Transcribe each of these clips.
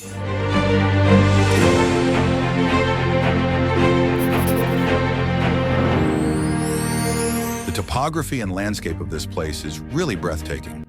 The topography and landscape of this place is really breathtaking.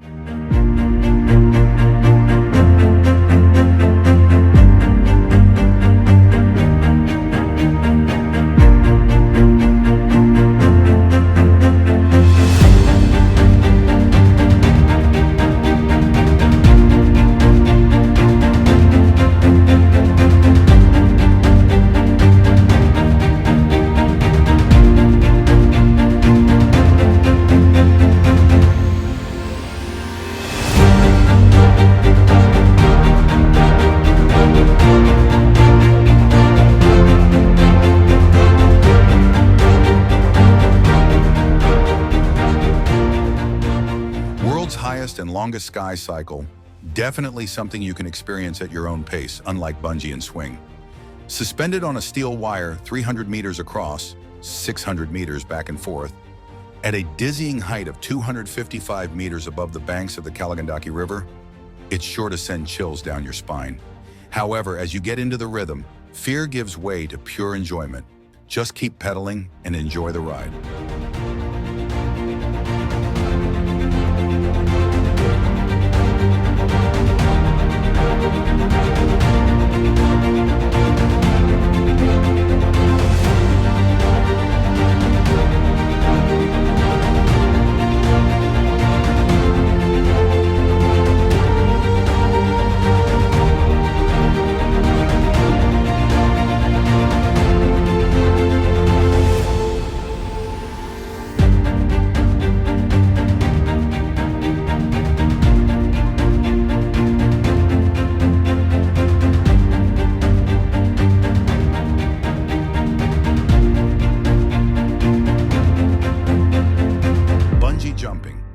World's highest and longest sky cycle, definitely something you can experience at your own pace, unlike bungee and swing. Suspended on a steel wire 300 meters across, 600 meters back and forth, at a dizzying height of 255 meters above the banks of the Kathmandu River, it's sure to send chills down your spine. However, as you get into the rhythm, fear gives way to pure enjoyment. Just keep pedaling and enjoy the ride.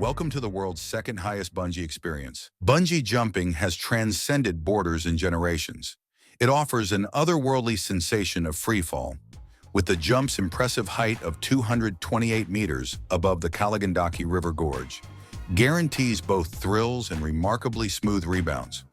Welcome to the world's second highest bungee experience. Bungee jumping has transcended borders and generations. It offers an otherworldly sensation of freefall, with the jump's impressive height of 228 meters above the Kathmandu River Gorge, guarantees both thrills and remarkably smooth rebounds.